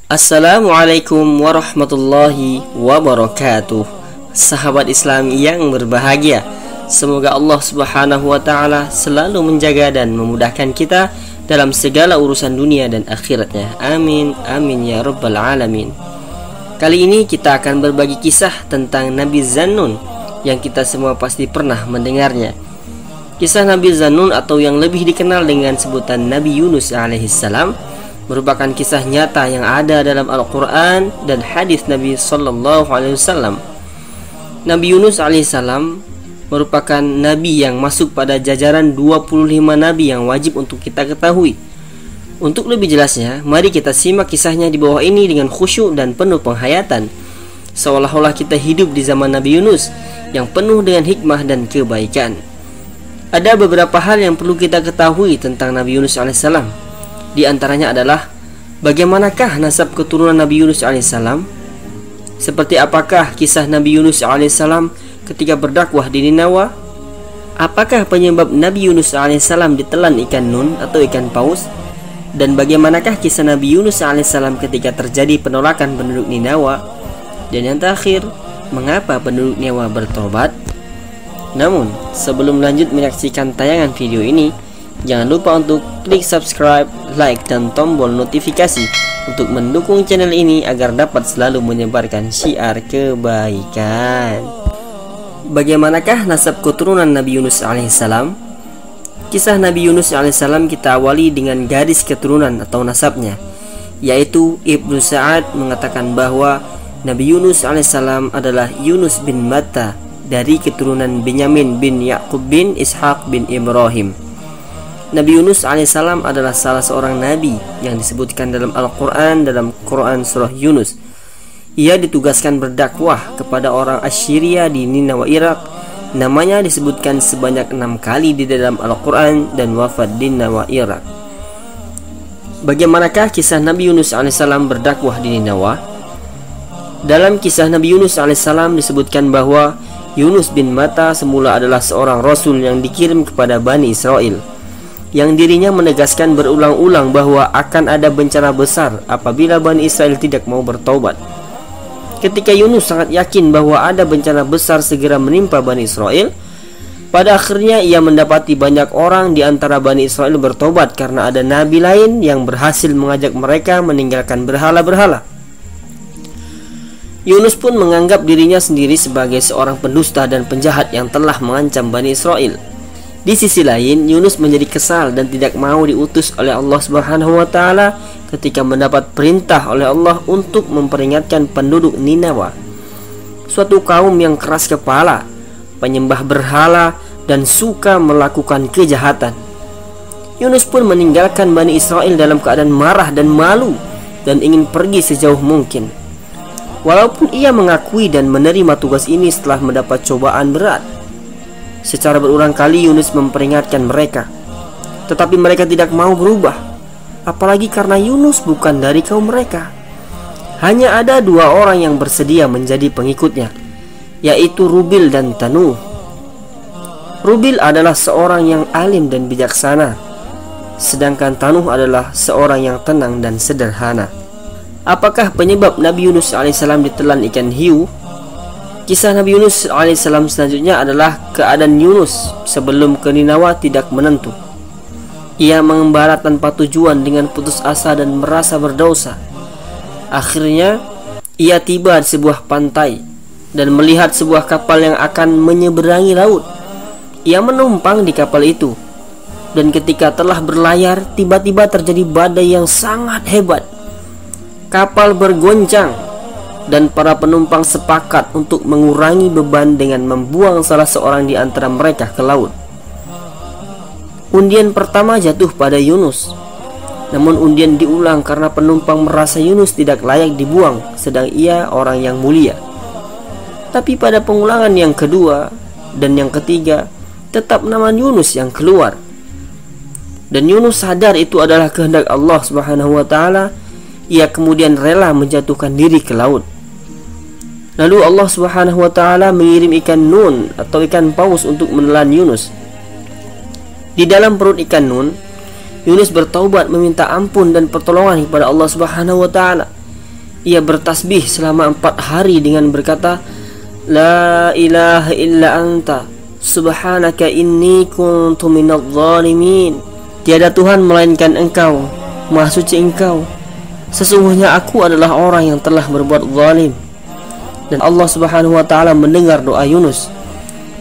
Assalamualaikum warahmatullahi wabarakatuh. Sahabat Islam yang berbahagia, semoga Allah subhanahu wa ta'ala selalu menjaga dan memudahkan kita dalam segala urusan dunia dan akhiratnya. Amin, amin ya rabbal alamin. Kali ini kita akan berbagi kisah tentang Nabi Zannun yang kita semua pasti pernah mendengarnya. Kisah Nabi Zannun atau yang lebih dikenal dengan sebutan Nabi Yunus alaihissalam merupakan kisah nyata yang ada dalam Al-Quran dan hadis Nabi Sallallahu Alaihi Wasallam. Nabi Yunus alaihissalam merupakan nabi yang masuk pada jajaran 25 nabi yang wajib untuk kita ketahui. Untuk lebih jelasnya, mari kita simak kisahnya di bawah ini dengan khusyuk dan penuh penghayatan, seolah-olah kita hidup di zaman Nabi Yunus yang penuh dengan hikmah dan kebaikan. Ada beberapa hal yang perlu kita ketahui tentang Nabi Yunus alaihissalam. Di antaranya adalah bagaimanakah nasab keturunan Nabi Yunus alaihissalam? Seperti apakah kisah Nabi Yunus alaihissalam ketika berdakwah di Ninawa? Apakah penyebab Nabi Yunus alaihissalam ditelan ikan nun atau ikan paus? Dan bagaimanakah kisah Nabi Yunus alaihissalam ketika terjadi penolakan penduduk Ninawa? Dan yang terakhir, mengapa penduduk Ninawa bertobat? Namun, sebelum lanjut menyaksikan tayangan video ini, jangan lupa untuk klik subscribe, like, dan tombol notifikasi untuk mendukung channel ini agar dapat selalu menyebarkan syiar kebaikan. Bagaimanakah nasab keturunan Nabi Yunus alaihissalam? Kisah Nabi Yunus alaihissalam kita awali dengan garis keturunan atau nasabnya, yaitu Ibnu Sa'ad mengatakan bahwa Nabi Yunus alaihissalam adalah Yunus bin Matta dari keturunan Binyamin bin Ya'qub bin Ishaq bin Ibrahim. Nabi Yunus alaihissalam adalah salah seorang nabi yang disebutkan dalam Al-Quran dalam Quran surah Yunus. Ia ditugaskan berdakwah kepada orang Assyria di Ninawa, Irak. Namanya disebutkan sebanyak 6 kali di dalam Al-Quran dan wafat di Ninawa, Irak. Bagaimanakah kisah Nabi Yunus alaihissalam berdakwah di Ninawa? Dalam kisah Nabi Yunus alaihissalam disebutkan bahwa Yunus bin Matta semula adalah seorang rasul yang dikirim kepada Bani Israel, yang dirinya menegaskan berulang-ulang bahwa akan ada bencana besar apabila Bani Israel tidak mau bertaubat. Ketika Yunus sangat yakin bahwa ada bencana besar segera menimpa Bani Israel, pada akhirnya ia mendapati banyak orang di antara Bani Israel bertobat karena ada nabi lain yang berhasil mengajak mereka meninggalkan berhala-berhala. Yunus pun menganggap dirinya sendiri sebagai seorang pendusta dan penjahat yang telah mengancam Bani Israel. Di sisi lain, Yunus menjadi kesal dan tidak mau diutus oleh Allah Subhanahu wa taala ketika mendapat perintah oleh Allah untuk memperingatkan penduduk Ninawa, suatu kaum yang keras kepala, penyembah berhala dan suka melakukan kejahatan. Yunus pun meninggalkan Bani Israel dalam keadaan marah dan malu dan ingin pergi sejauh mungkin. Walaupun ia mengakui dan menerima tugas ini setelah mendapat cobaan berat. Secara berulang kali Yunus memperingatkan mereka, tetapi mereka tidak mau berubah. Apalagi karena Yunus bukan dari kaum mereka. Hanya ada 2 orang yang bersedia menjadi pengikutnya, yaitu Rubil dan Tanuh. Rubil adalah seorang yang alim dan bijaksana, sedangkan Tanuh adalah seorang yang tenang dan sederhana. Apakah penyebab Nabi Yunus alaihissalam ditelan ikan hiu? Kisah Nabi Yunus alaihissalam selanjutnya adalah keadaan Yunus sebelum ke Ninawa tidak menentu. Ia mengembara tanpa tujuan dengan putus asa dan merasa berdosa. Akhirnya ia tiba di sebuah pantai dan melihat sebuah kapal yang akan menyeberangi laut. Ia menumpang di kapal itu, dan ketika telah berlayar, tiba-tiba terjadi badai yang sangat hebat. Kapal bergoncang dan para penumpang sepakat untuk mengurangi beban dengan membuang salah seorang di antara mereka ke laut. Undian pertama jatuh pada Yunus, namun undian diulang karena penumpang merasa Yunus tidak layak dibuang, sedang ia orang yang mulia. Tapi pada pengulangan yang kedua dan yang ketiga, tetap nama Yunus yang keluar. Dan Yunus sadar itu adalah kehendak Allah Subhanahu wa taala. Ia kemudian rela menjatuhkan diri ke laut. Lalu Allah Subhanahu wa taala mengirim ikan nun atau ikan paus untuk menelan Yunus. Di dalam perut ikan nun, Yunus bertaubat meminta ampun dan pertolongan kepada Allah Subhanahu wa taala. ia bertasbih selama 4 hari dengan berkata, La ilaha illa anta subhanaka inni kuntu minadh dhalimin. Tiada Tuhan melainkan Engkau, Maha suci Engkau, sesungguhnya aku adalah orang yang telah berbuat zalim. Dan Allah Subhanahu wa taala mendengar doa Yunus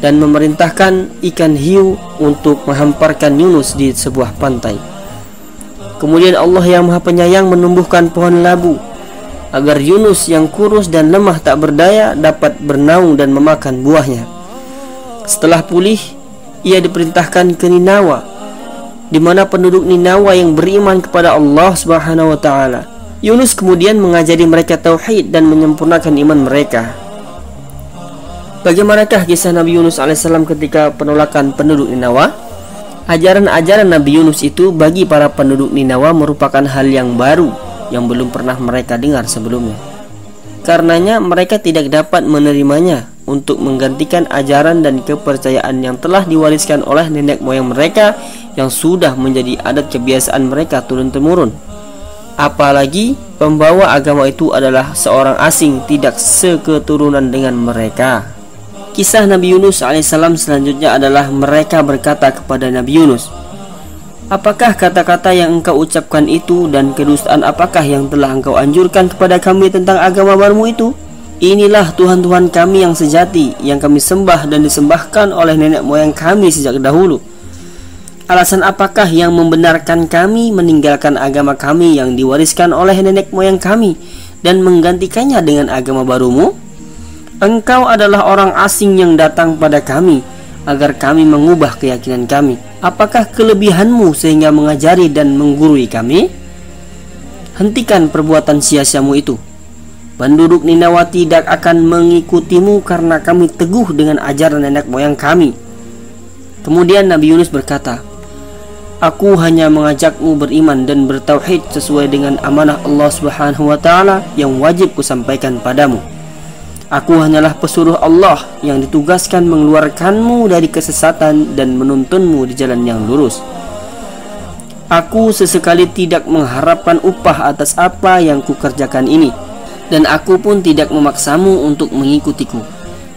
dan memerintahkan ikan hiu untuk menghamparkan Yunus di sebuah pantai. Kemudian Allah yang Maha Penyayang menumbuhkan pohon labu agar Yunus yang kurus dan lemah tak berdaya dapat bernaung dan memakan buahnya. Setelah pulih, ia diperintahkan ke Ninawa, di mana penduduk Ninawa yang beriman kepada Allah Subhanahu wa taala. Yunus kemudian mengajari mereka tauhid dan menyempurnakan iman mereka. Bagaimanakah kisah Nabi Yunus alaihissalam ketika penolakan penduduk Ninawa? Ajaran-ajaran Nabi Yunus itu bagi para penduduk Ninawa merupakan hal yang baru yang belum pernah mereka dengar sebelumnya. Karenanya mereka tidak dapat menerimanya untuk menggantikan ajaran dan kepercayaan yang telah diwariskan oleh nenek moyang mereka yang sudah menjadi adat kebiasaan mereka turun-temurun. Apalagi pembawa agama itu adalah seorang asing, tidak seketurunan dengan mereka. Kisah Nabi Yunus alaihissalam selanjutnya adalah mereka berkata kepada Nabi Yunus, apakah kata-kata yang engkau ucapkan itu dan kedustaan apakah yang telah engkau anjurkan kepada kami tentang agama barumu itu? Inilah Tuhan-Tuhan kami yang sejati, yang kami sembah dan disembahkan oleh nenek moyang kami sejak dahulu. Alasan apakah yang membenarkan kami meninggalkan agama kami yang diwariskan oleh nenek moyang kami dan menggantikannya dengan agama barumu? Engkau adalah orang asing yang datang pada kami agar kami mengubah keyakinan kami. Apakah kelebihanmu sehingga mengajari dan menggurui kami? Hentikan perbuatan sia-siamu itu. Penduduk Ninawa tidak akan mengikutimu karena kami teguh dengan ajaran nenek moyang kami. Kemudian Nabi Yunus berkata, aku hanya mengajakmu beriman dan bertauhid sesuai dengan amanah Allah Subhanahu wa taala yang wajib kusampaikan padamu. Aku hanyalah pesuruh Allah yang ditugaskan mengeluarkanmu dari kesesatan dan menuntunmu di jalan yang lurus. Aku sesekali tidak mengharapkan upah atas apa yang kukerjakan ini, dan aku pun tidak memaksamu untuk mengikutiku.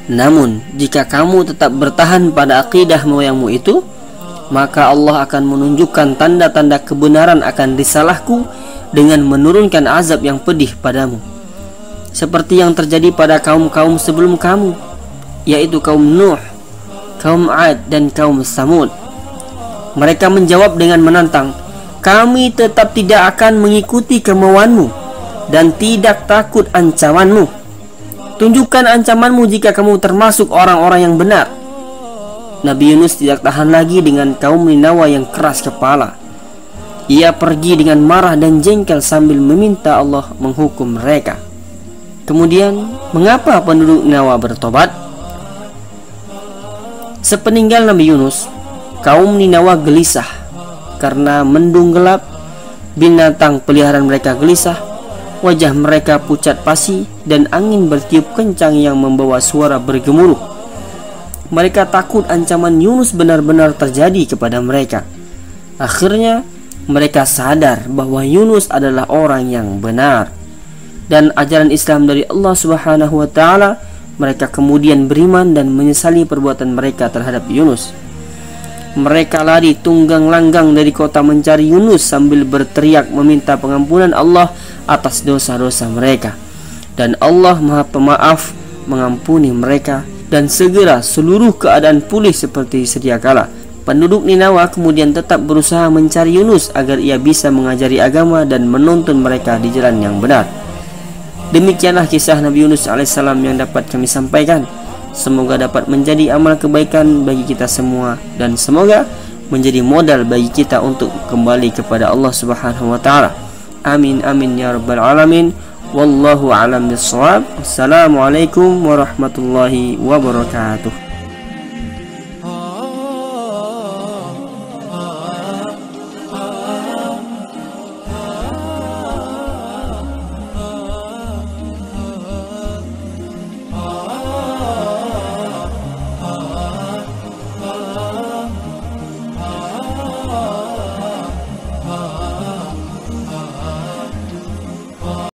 Namun, jika kamu tetap bertahan pada akidah moyangmu itu, maka Allah akan menunjukkan tanda-tanda kebenaran akan risalahku dengan menurunkan azab yang pedih padamu, seperti yang terjadi pada kaum-kaum sebelum kamu, yaitu kaum Nuh, kaum Ad, dan kaum Samud. Mereka menjawab dengan menantang, kami tetap tidak akan mengikuti kemauanmu dan tidak takut ancamanmu. Tunjukkan ancamanmu jika kamu termasuk orang-orang yang benar. Nabi Yunus tidak tahan lagi dengan kaum Ninawa yang keras kepala. Ia pergi dengan marah dan jengkel sambil meminta Allah menghukum mereka. Kemudian, mengapa penduduk Ninawa bertobat? Sepeninggal Nabi Yunus, kaum Ninawa gelisah karena mendung gelap, binatang peliharaan mereka gelisah, wajah mereka pucat pasi, dan angin bertiup kencang yang membawa suara bergemuruh. Mereka takut ancaman Yunus benar-benar terjadi kepada mereka. Akhirnya, mereka sadar bahwa Yunus adalah orang yang benar dan ajaran Islam dari Allah Subhanahu wa taala. Mereka kemudian beriman dan menyesali perbuatan mereka terhadap Yunus. Mereka lari tunggang langgang dari kota mencari Yunus sambil berteriak meminta pengampunan Allah atas dosa-dosa mereka. Dan Allah Maha Pemaaf mengampuni mereka, dan segera seluruh keadaan pulih seperti sedia kala. Penduduk Ninawa kemudian tetap berusaha mencari Yunus agar ia bisa mengajari agama dan menuntun mereka di jalan yang benar. Demikianlah kisah Nabi Yunus alaihissalam yang dapat kami sampaikan. Semoga dapat menjadi amal kebaikan bagi kita semua, dan semoga menjadi modal bagi kita untuk kembali kepada Allah Subhanahu wa taala. Amin amin ya rabbal alamin. Wallahu a'lam bissawab. Assalamualaikum warahmatullahi wabarakatuh.